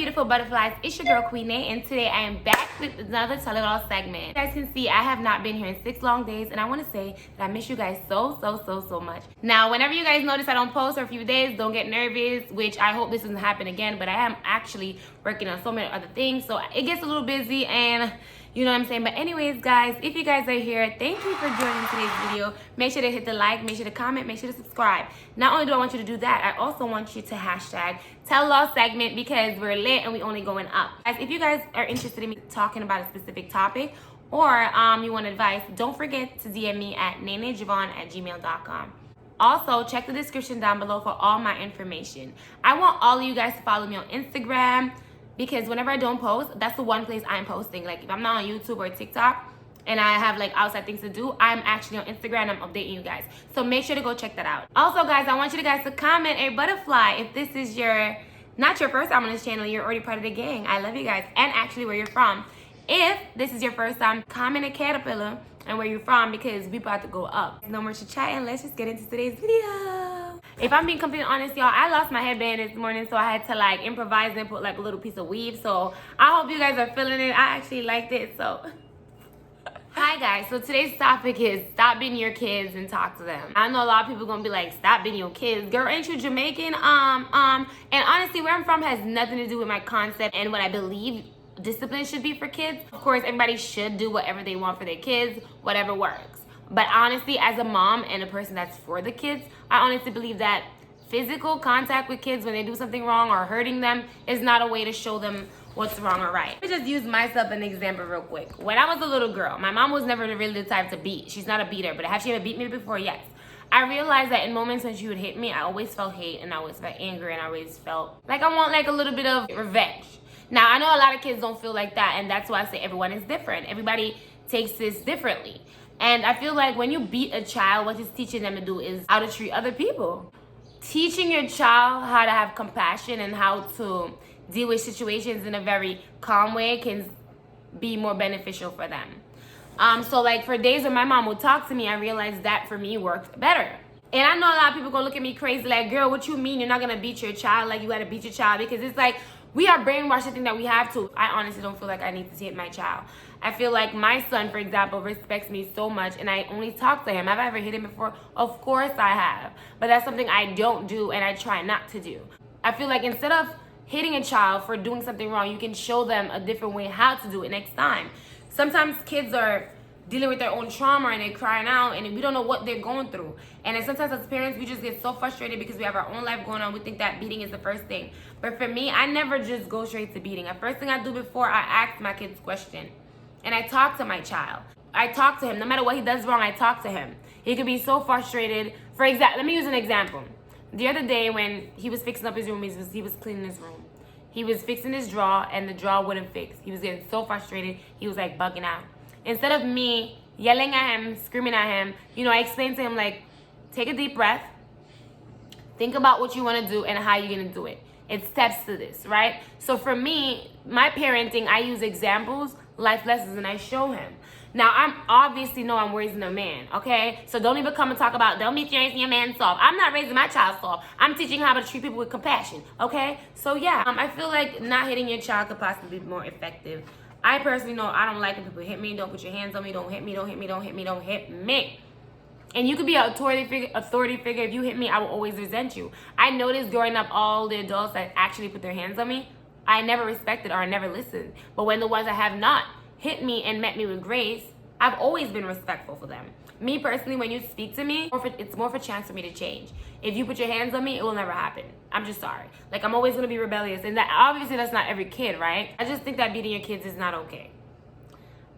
beautiful butterflies, it's your girl Queen Nay, and today I am back with another Tell It All segment. You guys can see I have not been here in 6 long days, and I want to say that I miss you guys so much. Now, whenever you guys notice I don't post for a few days, don't get nervous, which I hope this doesn't happen again, but I am actually working on so many other things, so it gets a little busy, and you know what I'm saying? But anyways, guys, if you guys are here, thank you for joining today's video. Make sure to hit the like, make sure to comment, make sure to subscribe. Not only do I want you to do that, I also want you to hashtag Tell It All segment because we're lit and we only going up. Guys, if you guys are interested in me talking about a specific topic or you want advice, don't forget to DM me at naynajavon@gmail.com. Also, check the description down below for all my information. I want all of you guys to follow me on Instagram, because whenever I don't post, that's the one place I'm posting. Like if I'm not on YouTube or TikTok and I have like outside things to do, I'm actually on Instagram and I'm updating you guys. So make sure to go check that out. Also guys, I want you guys to comment a butterfly if this is not your first time on this channel, you're already part of the gang. I love you guys, and actually where you're from. If this is your first time, comment a caterpillar and where you're from, because we about to go up. No more chit-chatting, let's just get into today's video. If I'm being completely honest, y'all, I lost my headband this morning, so I had to like improvise and put like a little piece of weave. So I hope you guys are feeling it. I actually liked it, so. Hi guys, so today's topic is stop beating your kids and talk to them. I know a lot of people gonna be like, stop beating your kids. Girl, ain't you Jamaican? And honestly, where I'm from has nothing to do with my concept and what I believe discipline should be for kids. Of course, everybody should do whatever they want for their kids, whatever works. But honestly, as a mom and a person that's for the kids, I honestly believe that physical contact with kids when they do something wrong or hurting them is not a way to show them what's wrong or right. Let me just use myself as an example real quick. When I was a little girl, my mom was never really the type to beat. She's not a beater, but has she ever beat me before? Yes. I realized that in moments when she would hit me, I always felt hate and I always felt anger and I always felt like I want like a little bit of revenge. Now, I know a lot of kids don't feel like that, and that's why I say everyone is different. Everybody takes this differently. And I feel like when you beat a child, what it's teaching them to do is how to treat other people. Teaching your child how to have compassion and how to deal with situations in a very calm way can be more beneficial for them. So like for days when my mom would talk to me, I realized that for me worked better. And I know a lot of people gonna look at me crazy like, girl, what you mean you're not gonna beat your child? Like you gotta beat your child, because it's like, we are brainwashed to think that we have to. I honestly don't feel like I need to hit my child. I feel like my son, for example, respects me so much and I only talk to him. Have I ever hit him before? Of course I have. But that's something I don't do and I try not to do. I feel like instead of hitting a child for doing something wrong, you can show them a different way how to do it next time. Sometimes kids are dealing with their own trauma and they're crying out and we don't know what they're going through. And then sometimes as parents, we just get so frustrated because we have our own life going on. We think that beating is the first thing. But for me, I never just go straight to beating. The first thing I do before I ask my kids question. And I talk to my child. I talk to him. No matter what he does wrong, I talk to him. He could be so frustrated. For example, let me use an example. The other day when he was fixing up his room, he was cleaning his room. He was fixing his drawer and the drawer wouldn't fix. He was getting so frustrated. He was like bugging out. Instead of me yelling at him, screaming at him, you know, I explained to him like, take a deep breath. Think about what you want to do and how you're going to do it. It's steps to this, right? So for me, my parenting, I use examples, life lessons, and I show him. Now, I'm obviously know I'm raising a man, okay? So don't even come and talk about, don't be raising your man soft. I'm not raising my child soft. I'm teaching how to treat people with compassion, okay? So yeah, I feel like not hitting your child could possibly be more effective. I personally know I don't like when people hit me. Don't put your hands on me. Don't hit me. Don't hit me. Don't hit me. Don't hit me. And you could be an authority figure. If you hit me, I will always resent you. I noticed growing up, all the adults that actually put their hands on me, I never respected or I never listened. But when the ones that have not hit me and met me with grace, I've always been respectful for them. Me personally, when you speak to me, it's more of a chance for me to change. If you put your hands on me, it will never happen. I'm just sorry. Like, I'm always gonna be rebellious. And that obviously that's not every kid, right? I just think that beating your kids is not okay.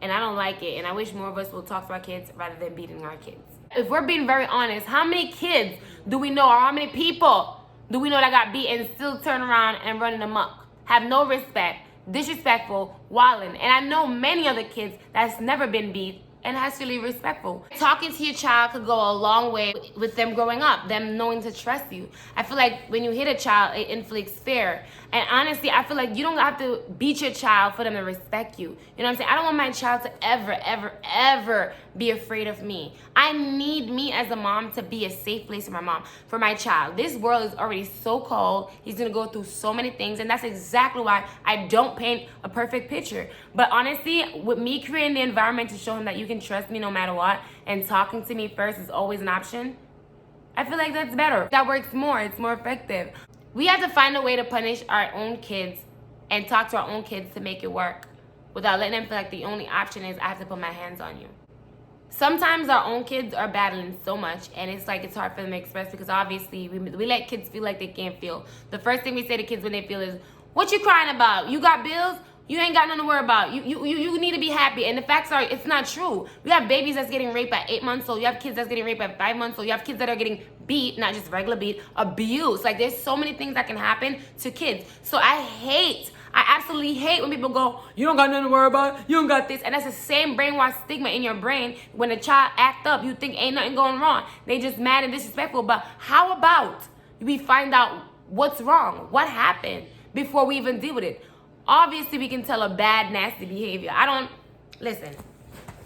And I don't like it. And I wish more of us will talk to our kids rather than beating our kids. If we're being very honest, how many kids do we know, or how many people do we know that got beat and still turn around and running amok? Have no respect, disrespectful, wilding. And I know many other kids that's never been beat and has to be respectful. Talking to your child could go a long way with them growing up, them knowing to trust you. I feel like when you hit a child, it inflicts fear. And honestly, I feel like you don't have to beat your child for them to respect you. You know what I'm saying? I don't want my child to ever be afraid of me. I need me as a mom to be a safe place for my child. This world is already so cold. He's gonna go through so many things, and that's exactly why I don't paint a perfect picture. But honestly, with me creating the environment to show him that you can trust me no matter what, and talking to me first is always an option, I feel like that's better. That works more. It's more effective. We have to find a way to punish our own kids and talk to our own kids to make it work without letting them feel like the only option is I have to put my hands on you. Sometimes our own kids are battling so much, and it's like it's hard for them to express because obviously we let kids feel like they can't feel. The first thing we say to kids when they feel is, what you crying about? You got bills? You ain't got nothing to worry about. You need to be happy. And the facts are, it's not true. We have babies that's getting raped at 8 months old. You have kids that's getting raped at 5 months old. You have kids that are getting beat, not just regular beat, abuse. Like, there's so many things that can happen to kids. So I absolutely hate when people go, you don't got nothing to worry about. You don't got this. And that's the same brainwash stigma in your brain. When a child act up, you think ain't nothing going wrong. They just mad and disrespectful. But how about we find out what's wrong? What happened before we even deal with it? Obviously, we can tell a bad, nasty behavior. Listen,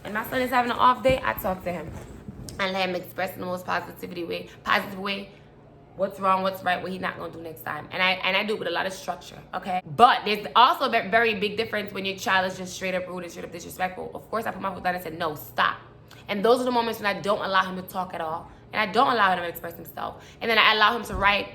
when my son is having an off day, I talk to him and let him express in the most positive way, what's wrong, what's right, what he's not gonna do next time. And I do it with a lot of structure, okay? But there's also a very big difference when your child is just straight up rude and straight up disrespectful. Of course, I put my foot down and said, no, stop. And those are the moments when I don't allow him to talk at all. And I don't allow him to express himself. And then I allow him to write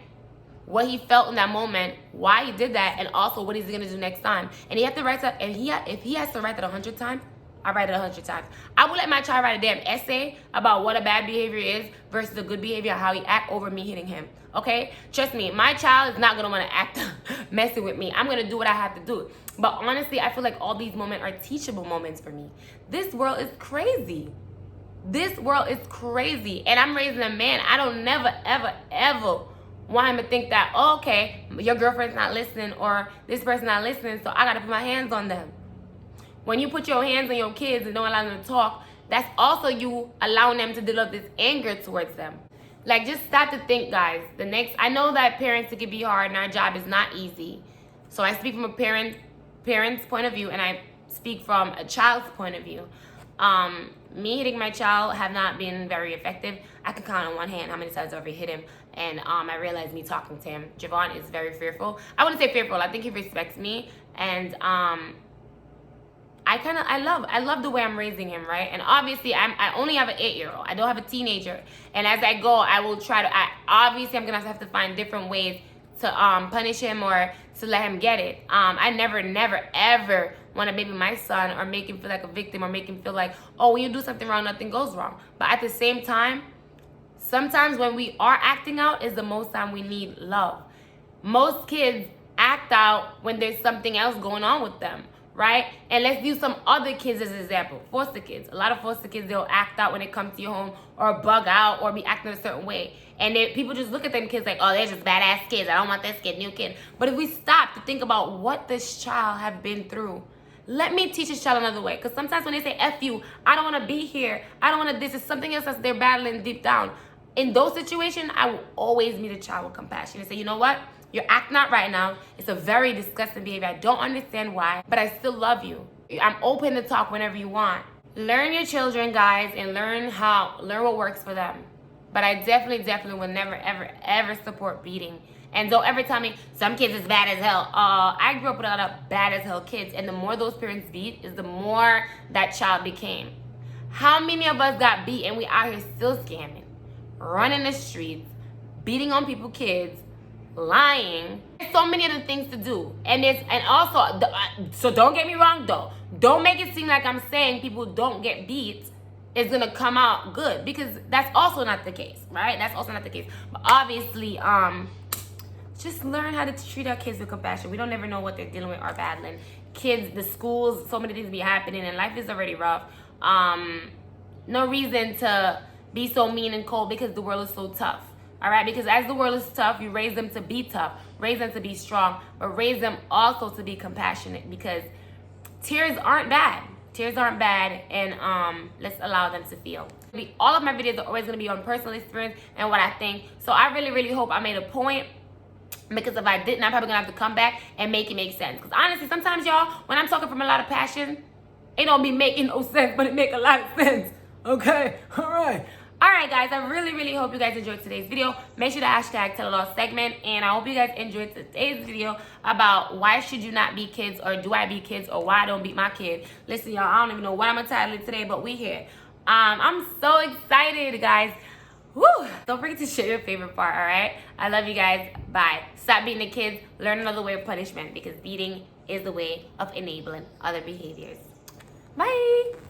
what he felt in that moment, why he did that, and also what he's gonna do next time. And he have to write that, and if he has to write that 100 times, I write it 100 times. I will let my child write a damn essay about what a bad behavior is versus a good behavior, how he act over me hitting him, okay? Trust me, my child is not gonna wanna act messing with me. I'm gonna do what I have to do. But honestly, I feel like all these moments are teachable moments for me. This world is crazy. This world is crazy. And I'm raising a man. I don't never, ever want him to think that, oh, okay, your girlfriend's not listening or this person's not listening, so I gotta put my hands on them. When you put your hands on your kids and don't allow them to talk, that's also you allowing them to develop this anger towards them. Like, just stop to think, guys. I know that parents, it can be hard and our job is not easy. So I speak from a parent's point of view and I speak from a child's point of view. Me hitting my child have not been very effective. I can count on one hand how many times I've ever hit him. And I realized me talking to him. Javon is very fearful. I wouldn't say fearful. I think he respects me. And I love the way I'm raising him, right? And obviously, I only have an 8-year-old. I don't have a teenager. And as I go, I will try to, obviously, I'm going to have to find different ways to punish him or to let him get it. I never, ever want to baby my son or make him feel like a victim or make him feel like, oh, when you do something wrong, nothing goes wrong. But at the same time, sometimes when we are acting out is the most time we need love. Most kids act out when there's something else going on with them, right? And let's use some other kids as an example. Foster kids. A lot of foster kids, they'll act out when they come to your home or bug out or be acting a certain way. And people just look at them kids like, oh, they're just badass kids. I don't want this kid, new kid. But if we stop to think about what this child have been through, let me teach this child another way. Because sometimes when they say, F you, I don't want to be here, I don't want to this, it's something else that they're battling deep down. In those situations, I will always meet a child with compassion and say, you know what? You're acting out right now. It's a very disgusting behavior. I don't understand why, but I still love you. I'm open to talk whenever you want. Learn your children, guys, and learn what works for them. But I definitely will never, ever support beating. And don't ever tell me some kids is bad as hell. I grew up with a lot of bad as hell kids, and the more those parents beat is the more that child became. How many of us got beat and we out here still scamming, running the streets, beating on people's kids, lying? There's so many other things to do. So don't get me wrong though. Don't make it seem like I'm saying people don't get beat is gonna come out good, because that's also not the case, right? That's also not the case. But obviously, just learn how to treat our kids with compassion. We don't ever know what they're dealing with or battling. Kids, the schools, so many things be happening, and life is already rough. No reason to be so mean and cold because the world is so tough. All right, because as the world is tough, you raise them to be tough, raise them to be strong, but raise them also to be compassionate, because tears aren't bad. Tears aren't bad, and let's allow them to feel. All of my videos are always going to be on personal experience and what I think. So I really, really hope I made a point, because if I didn't, I'm probably going to have to come back and make it make sense. Because honestly, sometimes, y'all, when I'm talking from a lot of passion, it don't be making no sense, but it make a lot of sense. Okay? All right. All right, guys, I really, really hope you guys enjoyed today's video. Make sure to hashtag #TellItAllSegment, and I hope you guys enjoyed today's video about why should you not beat kids, or do I beat kids, or why I don't beat my kid. Listen, y'all, I don't even know what I'm gonna title it today, but we here. I'm so excited, guys. Woo! Don't forget to share your favorite part, all right? I love you guys. Bye. Stop beating the kids. Learn another way of punishment, because beating is the way of enabling other behaviors. Bye.